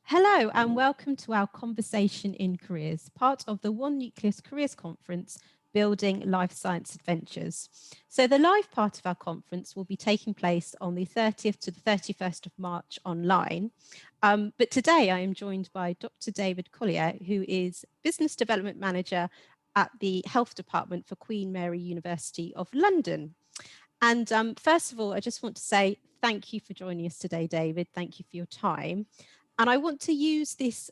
Hello and welcome to our Conversation in Careers, part of the One Nucleus Careers Conference, Building Life Science Adventures. So the live part of our conference will be taking place on the 30th to the 31st of March online. But today I am joined by Dr. David Collier, who is Business Development Manager at the Health Department for Queen Mary University of London. And first of all, I just want to say thank you for joining us today, David. Thank you for your time. And I want to use this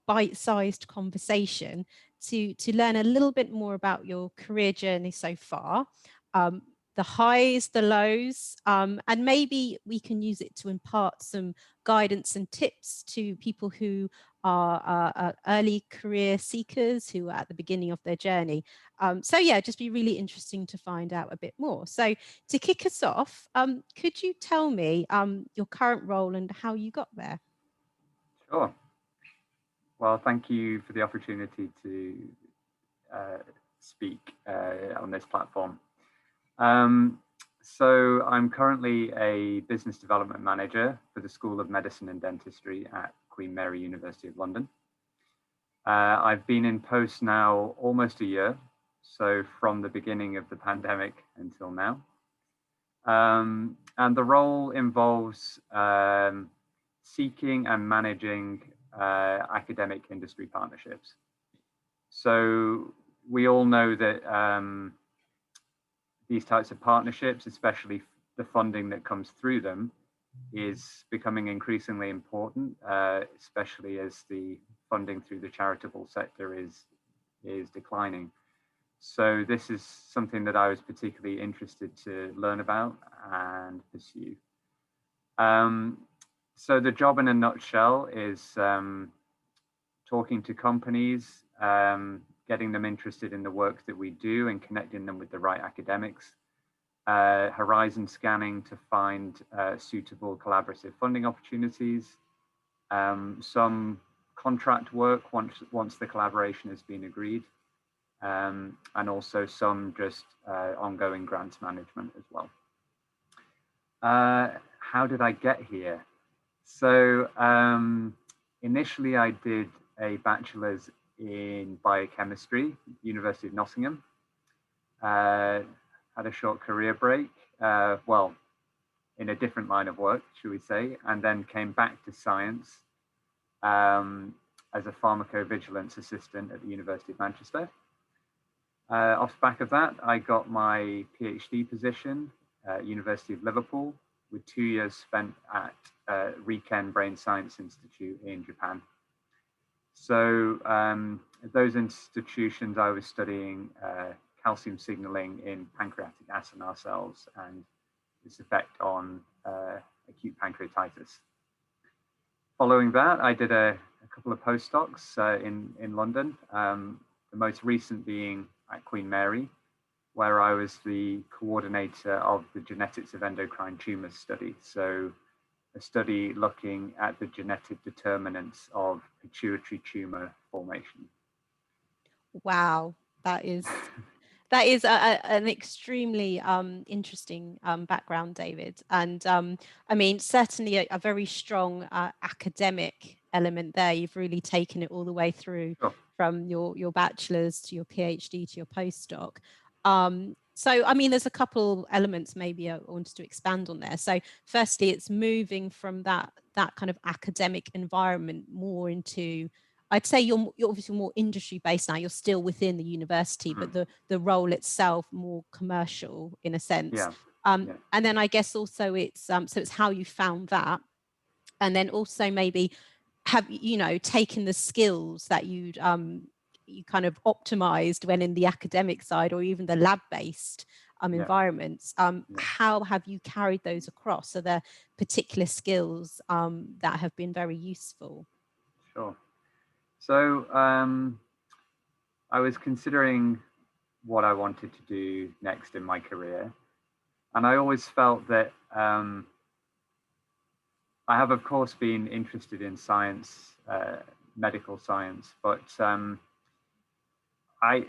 bite-sized conversation to learn a little bit more about your career journey so far, the highs, the lows, and maybe we can use it to impart some guidance and tips to people who are early career seekers who are at the beginning of their journey. So yeah, just be really interesting to find out a bit more. So to kick us off, could you tell me your current role and how you got there? Sure. Well, thank you for the opportunity to speak on this platform. So I'm currently a business development manager for the School of Medicine and Dentistry at Queen Mary University of London. I've been in post now almost a year, so from the beginning of the pandemic until now. And the role involves seeking and managing academic industry partnerships. So we all know that these types of partnerships, especially the funding that comes through them, is becoming increasingly important, especially as the funding through the charitable sector is declining. So this is something that I was particularly interested to learn about and pursue. So the job in a nutshell is talking to companies, getting them interested in the work that we do and connecting them with the right academics, horizon scanning to find suitable collaborative funding opportunities, some contract work once the collaboration has been agreed, and also some just ongoing grants management as well. How did I get here? So initially I did a bachelor's in biochemistry, University of Nottingham. Had a short career break, well, in a different line of work, should we say, and then came back to science as a pharmacovigilance assistant at the University of Manchester. Off the back of that, I got my PhD position at University of Liverpool, with 2 years spent at Riken Brain Science Institute in Japan. So at those institutions, I was studying calcium signaling in pancreatic acinar cells and its effect on acute pancreatitis. Following that, I did a couple of postdocs in London, the most recent being at Queen Mary, where I was the coordinator of the genetics of endocrine tumors study. So a study looking at the genetic determinants of pituitary tumor formation. Wow, that is an extremely interesting background, David. And I mean, certainly a very strong academic element there. You've really taken it all the way through from your bachelor's to your PhD to your postdoc. So, I mean, there's a couple elements maybe I wanted to expand on there. So firstly, it's moving from that kind of academic environment more into, I'd say you're obviously more industry based now. You're still within the university, but the role itself more commercial in a sense. Yeah. And then I guess also it's so it's how you found that, and then also maybe have taken the skills that you kind of optimized when in the academic side or even the lab based environments. How have you carried those across? Are there particular skills that have been very useful? Sure. So I was considering what I wanted to do next in my career. And I always felt that I have, of course, been interested in science, medical science, but I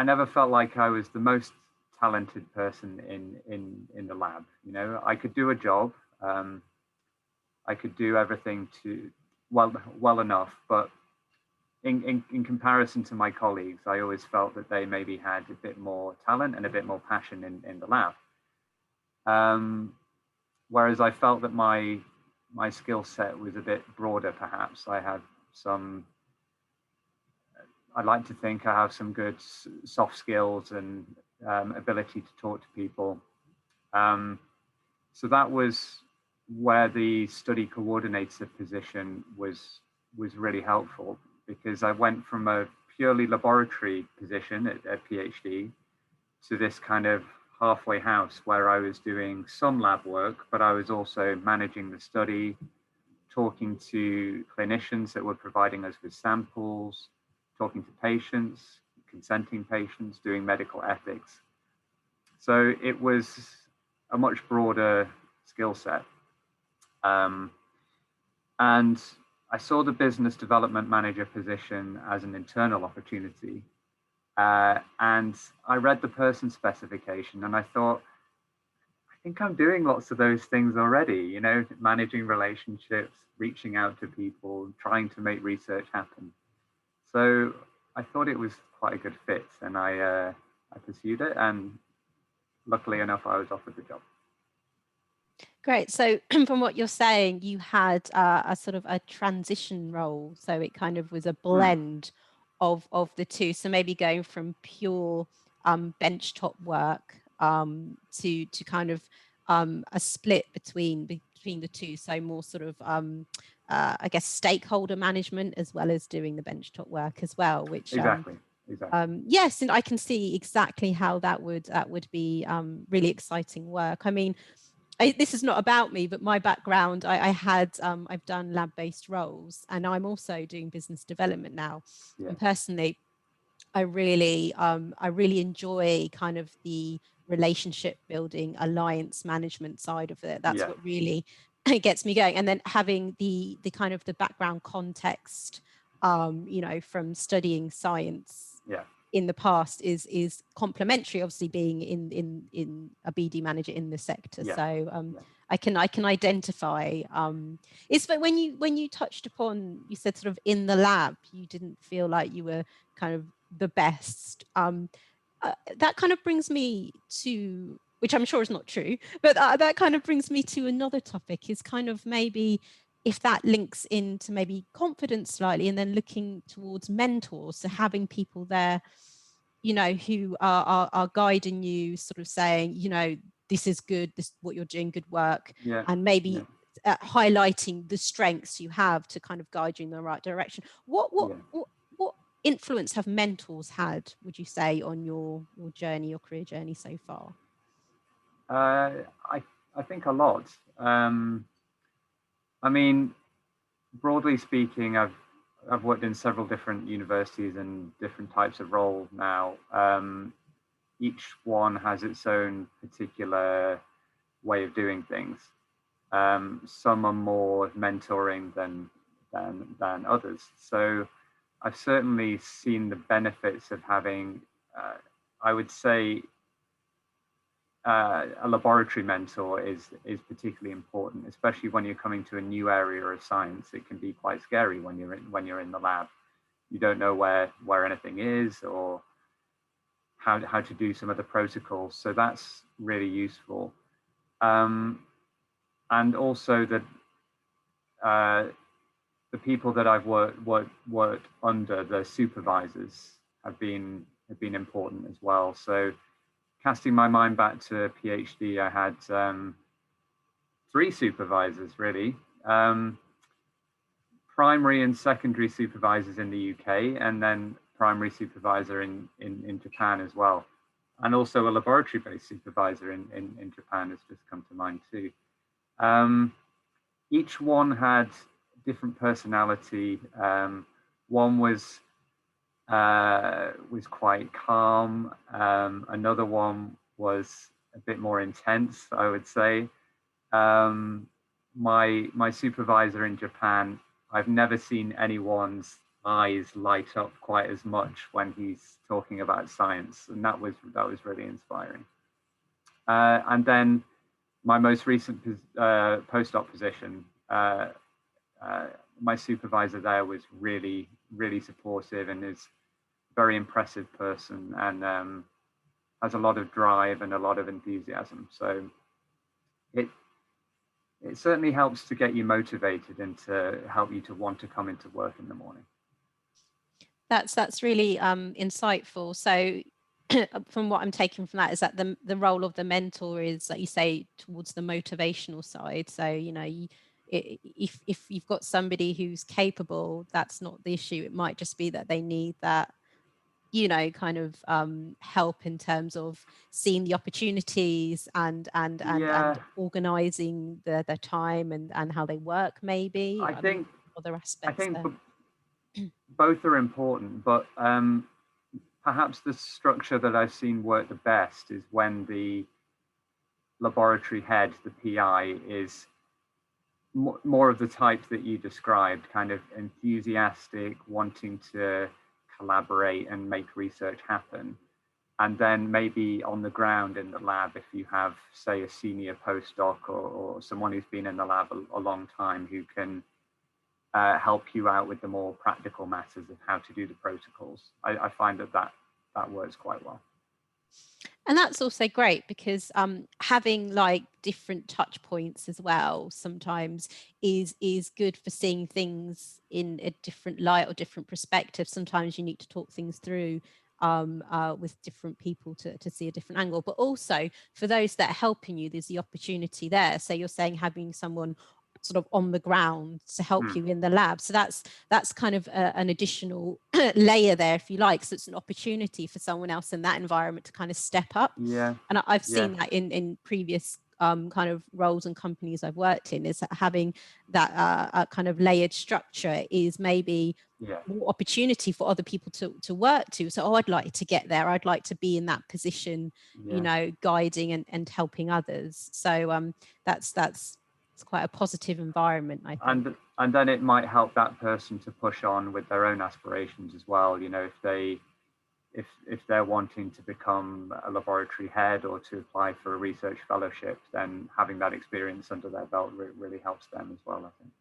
never felt like I was the most talented person in the lab. You know, I could do a job. I could do everything well enough, but in comparison to my colleagues, I always felt that they maybe had a bit more talent and a bit more passion in the lab. Whereas I felt that my skill set was a bit broader, perhaps. I like to think I have some good soft skills and ability to talk to people. So that was where the study coordinator position was really helpful, because I went from a purely laboratory position at PhD to this kind of halfway house where I was doing some lab work, but I was also managing the study, talking to clinicians that were providing us with samples, talking to patients, consenting patients, doing medical ethics. So it was a much broader skill set. And I saw the business development manager position as an internal opportunity. And I read the person specification and I thought, I think I'm doing lots of those things already, you know, managing relationships, reaching out to people, trying to make research happen. So I thought it was quite a good fit, and I pursued it, and luckily enough, I was offered the job. Great. So from what you're saying, you had a sort of a transition role. So it kind of was a blend of the two. So maybe going from pure benchtop work to kind of a split between the two. So more sort of I guess stakeholder management as well as doing the benchtop work as well, which exactly. Yes, and I can see exactly how that would be really exciting work. I mean, this is not about me, but my background, I've done lab-based roles, and I'm also doing business development now. Yeah. And personally, I really enjoy kind of the relationship building, alliance management side of it. That's what really gets me going. And then having the kind of the background context, you know, from studying science in the past is complementary, obviously being in a BD manager in the sector. So I can identify. It's but when you touched upon, you said sort of in the lab, you didn't feel like you were kind of the best. That kind of brings me to, which I'm sure is not true, but that kind of brings me to another topic, is kind of maybe if that links into maybe confidence slightly, and then looking towards mentors, so having people there, you know, who are guiding you, sort of saying, you know, this is good, this what you're doing, good work, and maybe highlighting the strengths you have to kind of guide you in the right direction. What influence have mentors had, would you say, on your journey, your career journey so far? I think a lot. I mean, broadly speaking, I've worked in several different universities and different types of roles now. Each one has its own particular way of doing things. Some are more mentoring than others. So I've certainly seen the benefits of having, I would say, a laboratory mentor is particularly important, especially when you're coming to a new area of science. It can be quite scary when you're in the lab. You don't know where anything is or how to do some of the protocols. So that's really useful. And also that the people that I've worked under, the supervisors, have been important as well. So casting my mind back to PhD, I had 3 supervisors really, primary and secondary supervisors in the UK, and then primary supervisor in Japan as well. And also a laboratory-based supervisor in Japan has just come to mind too. Each one had different personality. One was quite calm. Another one was a bit more intense, I would say. My supervisor in Japan, I've never seen anyone's eyes light up quite as much when he's talking about science, and that was really inspiring. And then my most recent postdoc position, my supervisor there was really, really supportive and is a very impressive person, and has a lot of drive and a lot of enthusiasm. So it certainly helps to get you motivated and to help you to want to come into work in the morning. That's really insightful. So from what I'm taking from that is that the role of the mentor is, like you say, towards the motivational side. So, you know, if you've got somebody who's capable, that's not the issue. It might just be that they need that, you know, kind of help in terms of seeing the opportunities and organizing their time and how they work, maybe. I think other aspects there. Both are important, but perhaps the structure that I've seen work the best is when the laboratory head, the PI, is more of the type that you described, kind of enthusiastic, wanting to collaborate and make research happen. And then maybe on the ground in the lab, if you have, say, a senior postdoc or someone who's been in the lab a long time who can help you out with the more practical matters of how to do the protocols. I find that works quite well. And that's also great because having like different touch points as well sometimes is good for seeing things in a different light or different perspective. Sometimes you need to talk things through with different people to see a different angle, but also for those that are helping you, there's the opportunity there. So you're saying having someone sort of on the ground to help you in the lab. So that's kind of an additional layer there, if you like. So it's an opportunity for someone else in that environment to kind of step up. Yeah. And I've seen that in previous kind of roles and companies I've worked in, is that having that kind of layered structure is maybe more opportunity for other people to work to. So, I'd like to get there. I'd like to be in that position, you know, guiding and helping others. So it's quite a positive environment, I think. And then it might help that person to push on with their own aspirations as well. You know, if they're wanting to become a laboratory head or to apply for a research fellowship, then having that experience under their belt really helps them as well, I think.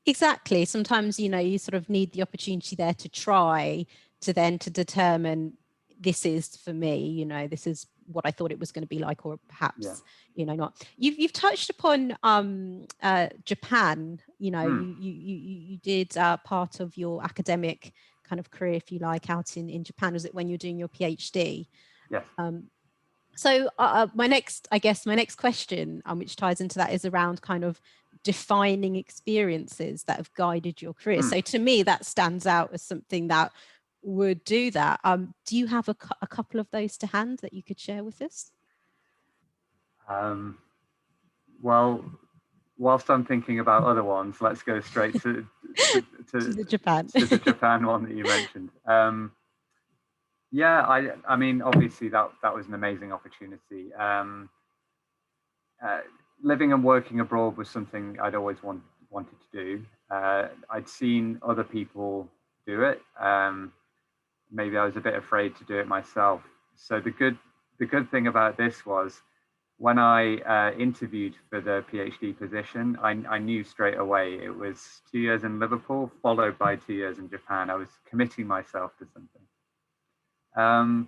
Exactly. Sometimes, you know, you sort of need the opportunity there to try to determine this is for me, you know, this is what I thought it was going to be like, or perhaps, you know, not. You've touched upon Japan. You know, you did part of your academic kind of career, if you like, out in Japan. Was it when you were doing your PhD? Yes. So my next question, which ties into that, is around kind of defining experiences that have guided your career. So to me, that stands out as something that would do that. Do you have a couple of those to hand that you could share with us? Well, whilst I'm thinking about other ones, let's go straight to the Japan. To the Japan one that you mentioned. Yeah, I mean, obviously that was an amazing opportunity. Living and working abroad was something I'd always wanted to do. I'd seen other people do it. Maybe I was a bit afraid to do it myself. So the good thing about this was, when I interviewed for the PhD position, I knew straight away it was 2 years in Liverpool, followed by 2 years in Japan. I was committing myself to something.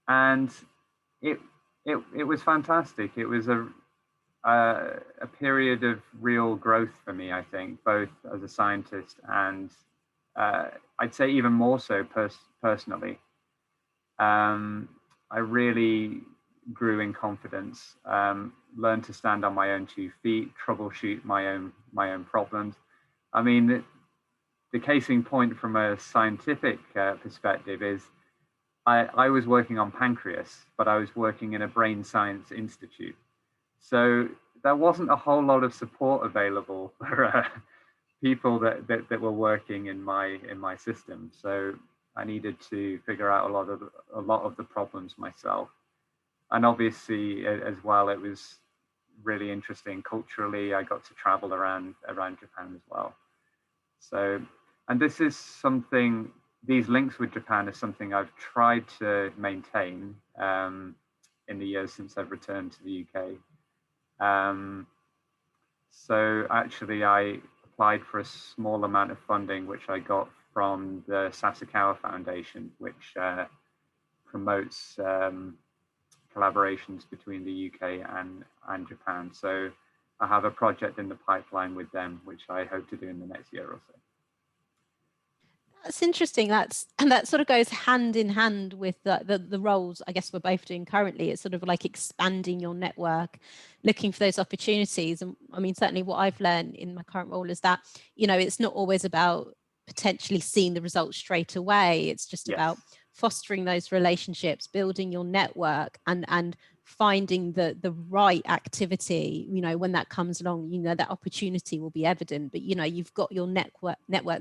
And it was fantastic. It was a period of real growth for me, I think, both as a scientist and I'd say even more so personally. I really grew in confidence, learned to stand on my own 2 feet, troubleshoot my own problems. I mean, the case in point from a scientific perspective is I was working on pancreas, but I was working in a brain science institute. So there wasn't a whole lot of support available for people that were working in my system. So I needed to figure out a lot of the problems myself. And obviously, as well, it was really interesting culturally. I got to travel around Japan as well. So, and this is something, these links with Japan is something I've tried to maintain in the years since I've returned to the UK. So actually, I applied for a small amount of funding, which I got from the Sasakawa Foundation, which promotes collaborations between the UK and Japan. So I have a project in the pipeline with them, which I hope to do in the next year or so. That's interesting. And that sort of goes hand in hand with the roles I guess we're both doing currently. It's sort of like expanding your network, looking for those opportunities. And I mean, certainly what I've learned in my current role is that, you know, it's not always about potentially seeing the results straight away. It's just about fostering those relationships, building your network, and finding the right activity. You know, when that comes along, you know, that opportunity will be evident, but you know, you've got your network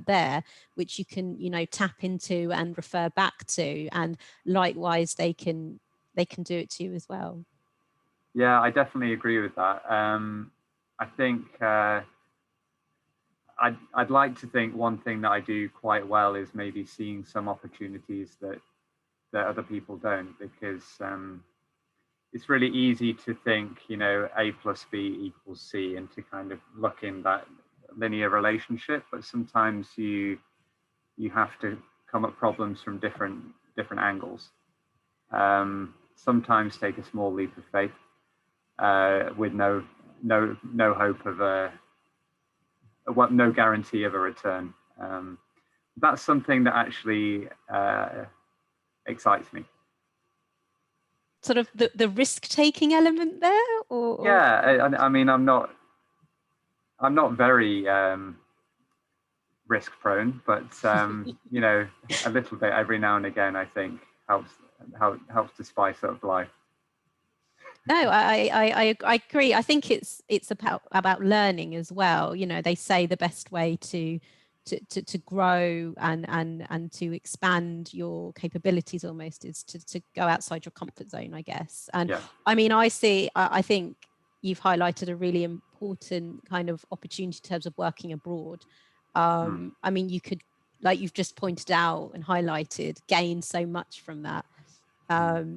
there, which you can, you know, tap into and refer back to, and likewise they can do it to you as well. Yeah, I definitely agree with that. I think I'd like to think one thing that I do quite well is maybe seeing some opportunities that other people don't, because it's really easy to think, you know, A plus B equals C, and to kind of look in that linear relationship. But sometimes you have to come at problems from different angles. Sometimes take a small leap of faith with no hope of no guarantee of a return. That's something that actually excites me. Sort of the risk-taking element there, or? Yeah, I mean, I'm not very risk-prone, but you know, a little bit every now and again, I think helps to spice up life. No, I agree. I think it's about learning as well. You know, they say the best way to grow and to expand your capabilities almost is to go outside your comfort zone, I guess. And yeah. I mean, I think you've highlighted a really important kind of opportunity in terms of working abroad. I mean, you could, like you've just pointed out and highlighted, gain so much from that.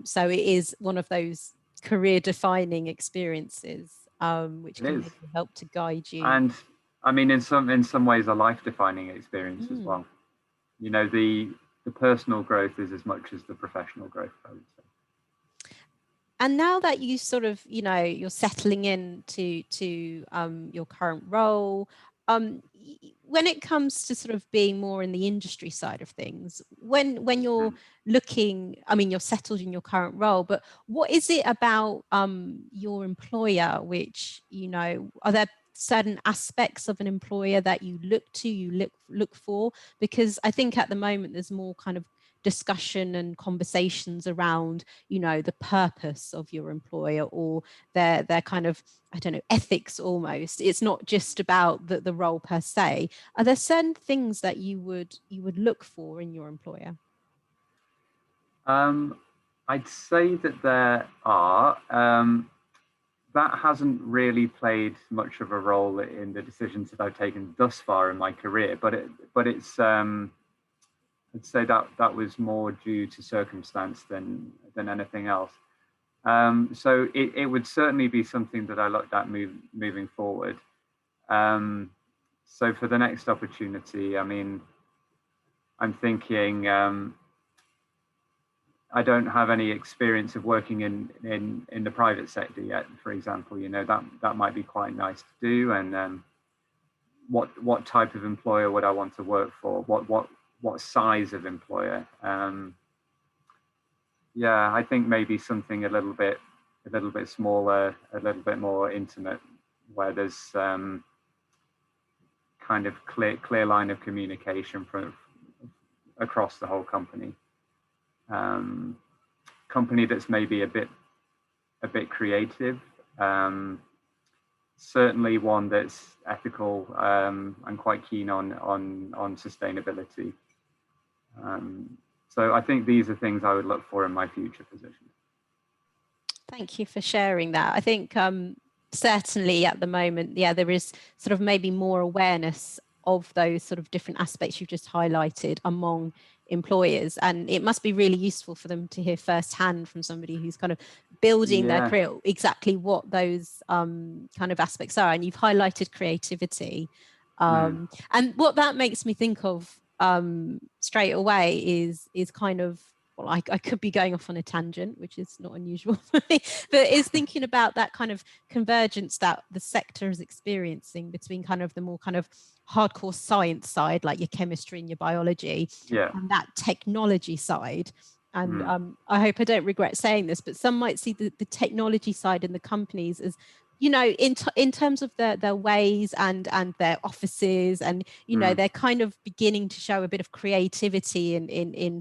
So it is one of those career defining experiences, which can maybe help to guide you. And I mean, in some ways, a life-defining experience as well. You know, the personal growth is as much as the professional growth, I would say. And now that you sort of, you know, you're settling into your current role, when it comes to sort of being more in the industry side of things, when you're looking, I mean, you're settled in your current role, but what is it about your employer which, you know, are there certain aspects of an employer that you look for? Because I think at the moment there's more kind of discussion and conversations around, you know, the purpose of your employer, or their kind of, I don't know, ethics almost. It's not just about the role per se. Are there certain things that you would look for in your employer? I'd say that there are. That hasn't really played much of a role in the decisions that I've taken thus far in my career, but it's I'd say that was more due to circumstance than anything else. So it would certainly be something that I looked at moving forward. So for the next opportunity, I mean, I'm thinking I don't have any experience of working in the private sector yet, for example. You know, that might be quite nice to do. And what type of employer would I want to work for? What size of employer? Yeah, I think maybe something a little bit smaller, a little bit more intimate, where there's kind of clear line of communication from across the whole company. Company that's maybe a bit creative. Certainly one that's ethical. I'm quite keen on sustainability. So I think these are things I would look for in my future position. Thank you for sharing that. I think certainly at the moment, yeah, there is sort of maybe more awareness of those sort of different aspects you've just highlighted among employers, and it must be really useful for them to hear firsthand from somebody who's kind of building their career exactly what those kind of aspects are. And you've highlighted creativity. And what that makes me think of straight away is kind of, well, I could be going off on a tangent, which is not unusual for me, but is thinking about that kind of convergence that the sector is experiencing between kind of the more kind of hardcore science side, like your chemistry and your biology, and that technology side. And I hope I don't regret saying this, but some might see the technology side in the companies as, you know, in terms of their ways and their offices, and you know, they're kind of beginning to show a bit of creativity in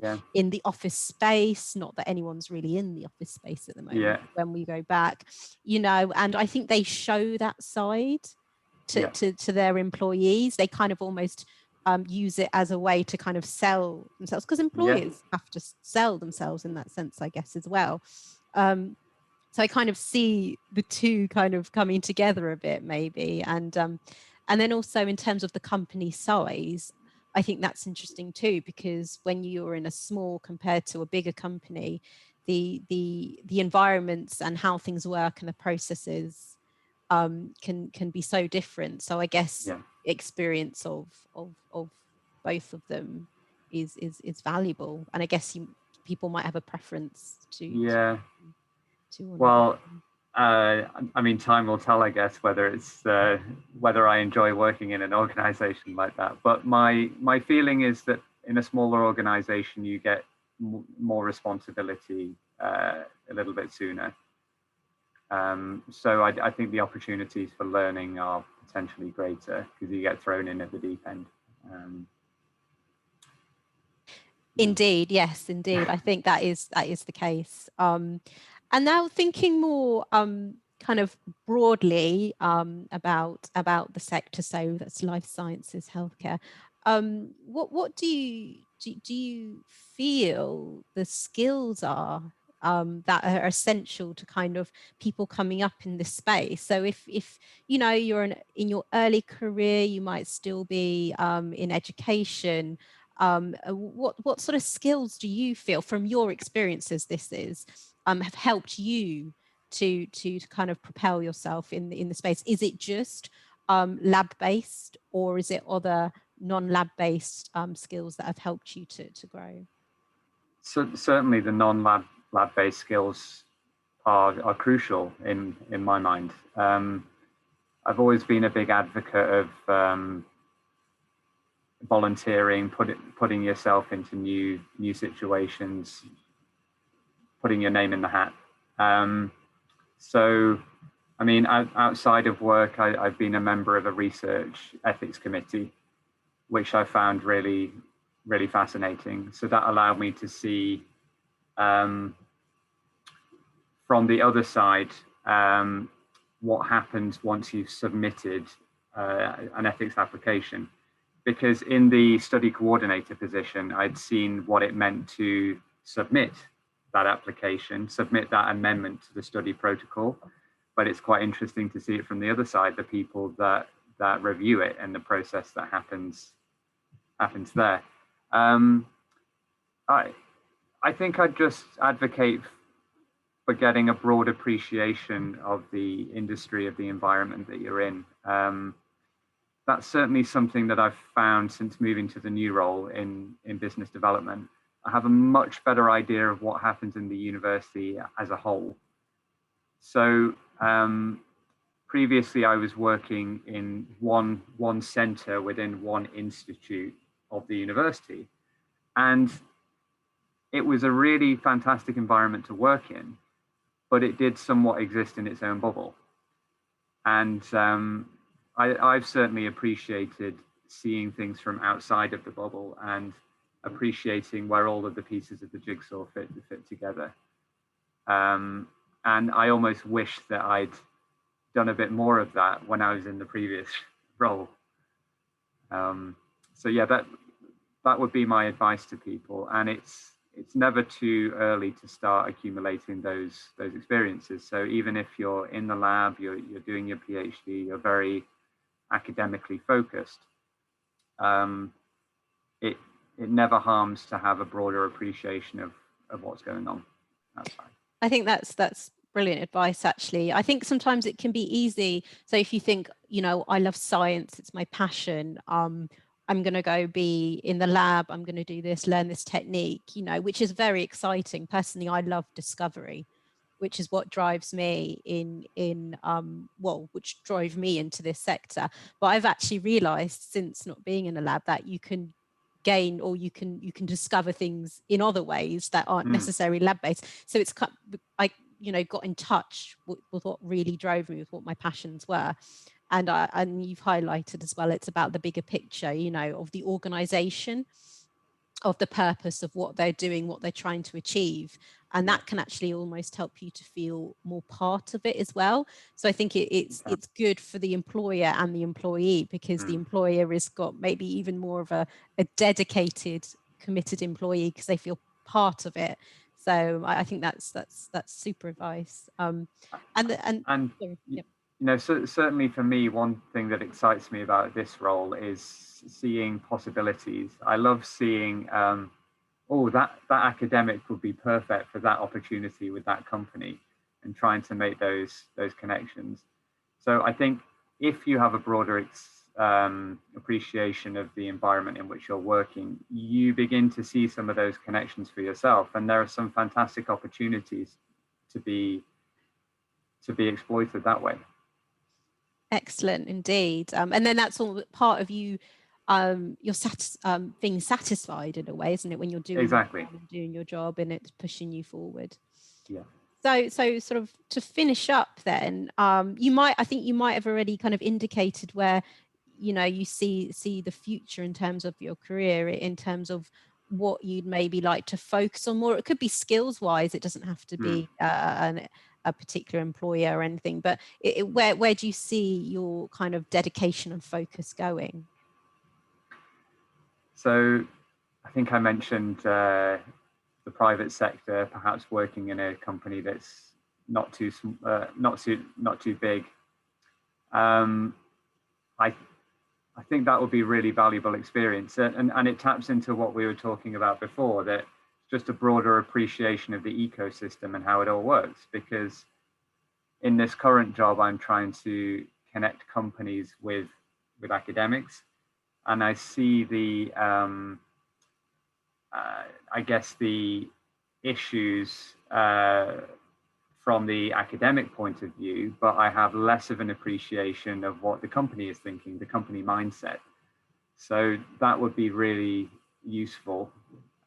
the office space. Not that anyone's really in the office space at the moment when we go back, you know, and I think they show that side to their employees. They kind of almost use it as a way to kind of sell themselves, because employers have to sell themselves in that sense, I guess, as well. So I kind of see the two kind of coming together a bit, maybe. And then also in terms of the company size, I think that's interesting too, because when you're in a small compared to a bigger company, the environments and how things work and the processes can be so different. So I guess experience of both of them is valuable. And I guess people might have a preference to well, I mean, time will tell, I guess, whether it's whether I enjoy working in an organization like that. But my feeling is that in a smaller organization, you get more responsibility a little bit sooner. So I think the opportunities for learning are potentially greater because you get thrown in at the deep end. Indeed, yes, indeed. I think that is the case. And now thinking more kind of broadly about the sector, so that's life sciences, healthcare. What do you feel the skills are that are essential to kind of people coming up in this space? So if you know, you're in your early career, you might still be in education. What sort of skills do you feel from your experiences have helped you to kind of propel yourself in the space? Is it just lab based, or is it other non-lab based skills that have helped you to grow? So certainly the non-lab based skills are crucial in my mind. I've always been a big advocate of volunteering, putting yourself into new situations, putting your name in the hat. So, I mean, outside of work, I've been a member of a research ethics committee, which I found really, really fascinating. So that allowed me to see from the other side what happens once you've submitted an ethics application. Because in the study coordinator position, I'd seen what it meant to submit that application, submit that amendment to the study protocol. But it's quite interesting to see it from the other side, the people that review it and the process that happens there. I think I'd just advocate for getting a broad appreciation of the industry, of the environment that you're in. That's certainly something that I've found since moving to the new role in business development. I have a much better idea of what happens in the university as a whole. So previously I was working in one center within one institute of the university. And it was a really fantastic environment to work in, but it did somewhat exist in its own bubble. And I've certainly appreciated seeing things from outside of the bubble and appreciating where all of the pieces of the jigsaw fit together. And I almost wish that I'd done a bit more of that when I was in the previous role. So yeah, that would be my advice to people. And it's never too early to start accumulating those experiences. So even if you're in the lab, you're doing your PhD, you're very academically focused, it never harms to have a broader appreciation of what's going on outside. I think that's brilliant advice, actually. I think sometimes it can be easy. So if you think, I love science, it's my passion. I'm going to go be in the lab. I'm going to do this, learn this technique, which is very exciting. Personally, I love discovery, which is what drives me which drove me into this sector. But I've actually realized since not being in a lab that you can gain, or you can discover things in other ways that aren't necessarily lab based. So it's I got in touch with what really drove me, with what my passions were. And you've highlighted as well, it's about the bigger picture, of the organization, of the purpose of what they're doing, what they're trying to achieve. And that can actually almost help you to feel more part of it as well. So I think it's good for the employer and the employee, because the employer has got maybe even more of a dedicated, committed employee, because they feel part of it. So I think that's super advice. So certainly for me, one thing that excites me about this role is seeing possibilities. I love seeing, that academic would be perfect for that opportunity with that company, and trying to make those connections. So I think if you have a broader appreciation of the environment in which you're working, you begin to see some of those connections for yourself, and there are some fantastic opportunities to be exploited that way. Excellent indeed. And then that's all part of you, you're being satisfied in a way, isn't it, when you're doing doing your job and it's pushing you forward. Yeah. So sort of to finish up then, I think you might have already kind of indicated where, you see the future in terms of your career, in terms of what you'd maybe like to focus on more. It could be skills wise. It doesn't have to be a particular employer or anything, but where do you see your kind of dedication and focus going? So I think I mentioned the private sector, perhaps working in a company that's not too big. I think that would be really valuable experience, and it taps into what we were talking about before, that just a broader appreciation of the ecosystem and how it all works. Because in this current job, I'm trying to connect companies with academics, and I see the I guess the issues from the academic point of view, but I have less of an appreciation of what the company is thinking, the company mindset. So that would be really useful,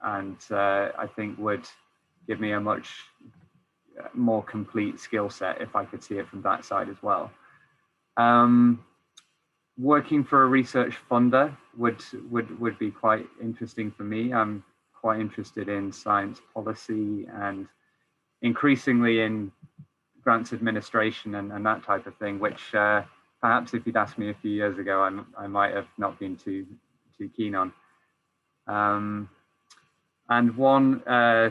and I think would give me a much more complete skill set if I could see it from that side as well. Working for a research funder would be quite interesting for me. I'm quite interested in science policy and increasingly in grants administration and that type of thing, which perhaps if you'd asked me a few years ago, I might have not been too keen on. And one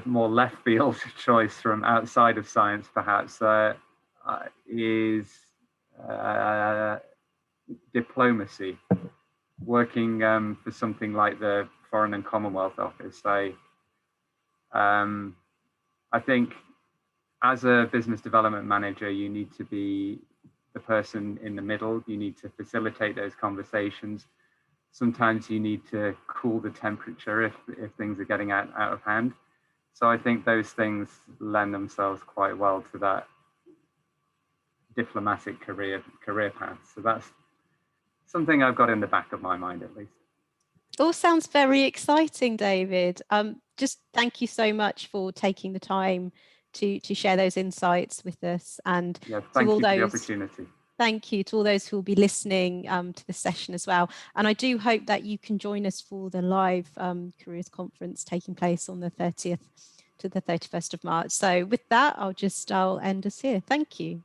more left field choice from outside of science, perhaps, is diplomacy. Working for something like the Foreign and Commonwealth Office. I think as a business development manager, you need to be the person in the middle. You need to facilitate those conversations. Sometimes you need to cool the temperature if things are getting out of hand. So I think those things lend themselves quite well to that diplomatic career path. So that's something I've got in the back of my mind, at least. All sounds very exciting, David. Just thank you so much for taking the time to share those insights with us. And thank you for the opportunity. Thank you to all those who will be listening to the session as well. And I do hope that you can join us for the live careers conference taking place on the 30th to the 31st of March. So with that, I'll end us here. Thank you.